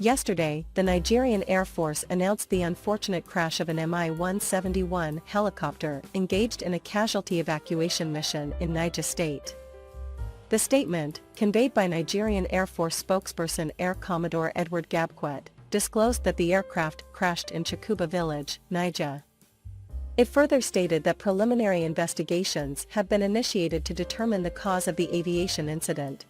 Yesterday, the Nigerian Air Force announced the unfortunate crash of an Mi-171 helicopter engaged in a casualty evacuation mission in Niger State. The statement, conveyed by Nigerian Air Force spokesperson Air Commodore Edward Gabkwet, disclosed that the aircraft crashed in Chukuba Village, Niger. It further stated that preliminary investigations have been initiated to determine the cause of the aviation incident.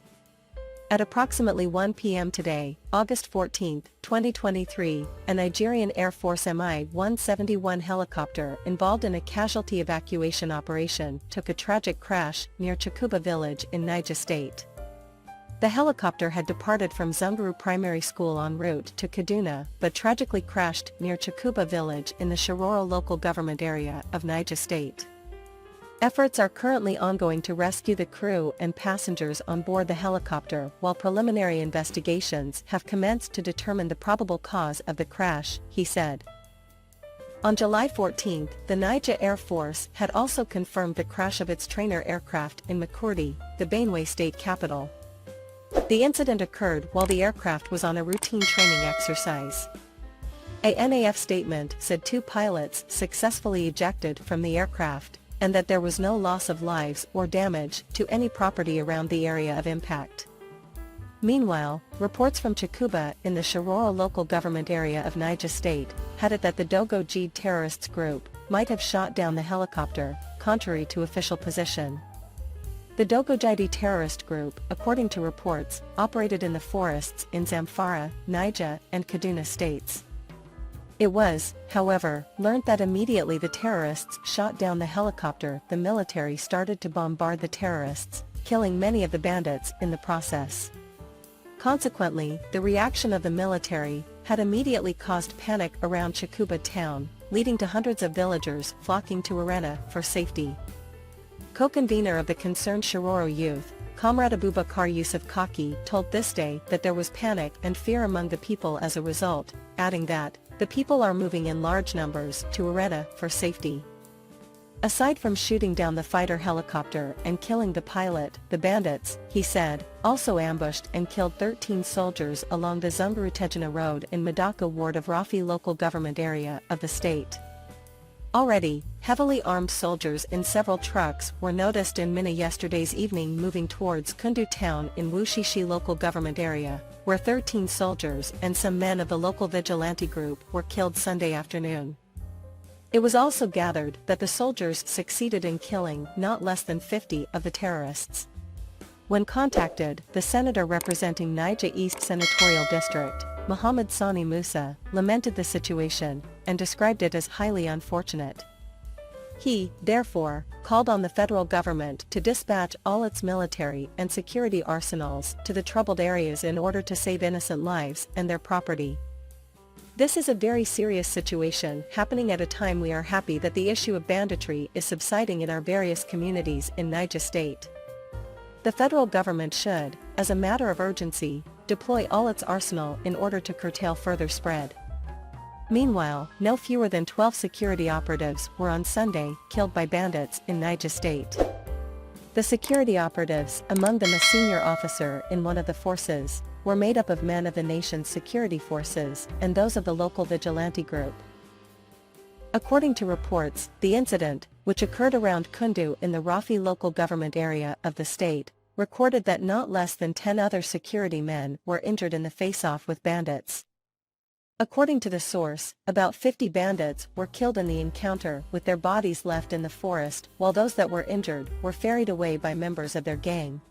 At approximately 1 p.m. today, August 14, 2023, a Nigerian Air Force Mi-171 helicopter involved in a casualty evacuation operation took a tragic crash near Chukuba Village in Niger State. The helicopter had departed from Zungeru Primary School en route to Kaduna but tragically crashed near Chukuba Village in the Shiroro local government area of Niger State. Efforts are currently ongoing to rescue the crew and passengers on board the helicopter while preliminary investigations have commenced to determine the probable cause of the crash, he said. On July 14, the Niger Air Force had also confirmed the crash of its trainer aircraft in Makurdi, the Benue state capital. The incident occurred while the aircraft was on a routine training exercise. A NAF statement said 2 pilots successfully ejected from the aircraft, and that there was no loss of lives or damage to any property around the area of impact. Meanwhile, reports from Chukuba in the Shiroro local government area of Niger State had it that the Dogo Jide terrorists group might have shot down the helicopter, contrary to official position. The Dogo Jide terrorist group, according to reports, operated in the forests in Zamfara, Niger, and Kaduna states. It was, however, learned that immediately the terrorists shot down the helicopter, the military started to bombard the terrorists, killing many of the bandits in the process. Consequently, the reaction of the military had immediately caused panic around Chukuba town, leading to hundreds of villagers flocking to Arena for safety. Co-convener of the concerned Shiroro youth, Comrade Abubakar Yusuf Kaki, told This Day that there was panic and fear among the people as a result, adding that, the people are moving in large numbers to Arena for safety. Aside from shooting down the fighter helicopter and killing the pilot, the bandits, he said, also ambushed and killed 13 soldiers along the Zungeru-Tejina Road in Madaka ward of Rafi local government area of the state. Already, heavily armed soldiers in several trucks were noticed in Minna yesterday's evening moving towards Kundu town in Wushishi local government area, where 13 soldiers and some men of the local vigilante group were killed Sunday afternoon. It was also gathered that the soldiers succeeded in killing not less than 50 of the terrorists. When contacted, the senator representing Niger East Senatorial District, Muhammad Sani Musa, lamented the situation, and described it as highly unfortunate. He, therefore, called on the federal government to dispatch all its military and security arsenals to the troubled areas in order to save innocent lives and their property. This is a very serious situation happening at a time we are happy that the issue of banditry is subsiding in our various communities in Niger State. The federal government should, as a matter of urgency, deploy all its arsenal in order to curtail further spread. Meanwhile, no fewer than 12 security operatives were on Sunday killed by bandits in Niger State. The security operatives, among them a senior officer in one of the forces, were made up of men of the nation's security forces and those of the local vigilante group. According to reports, the incident, which occurred around Kundu in the Rafi local government area of the state, recorded that not less than 10 other security men were injured in the face-off with bandits. According to the source, about 50 bandits were killed in the encounter with their bodies left in the forest while those that were injured were ferried away by members of their gang.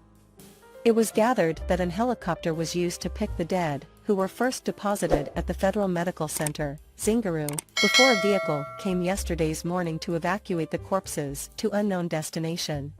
It was gathered that an helicopter was used to pick the dead, who were first deposited at the Federal Medical Center, Zungeru, before a vehicle came yesterday's morning to evacuate the corpses to unknown destination.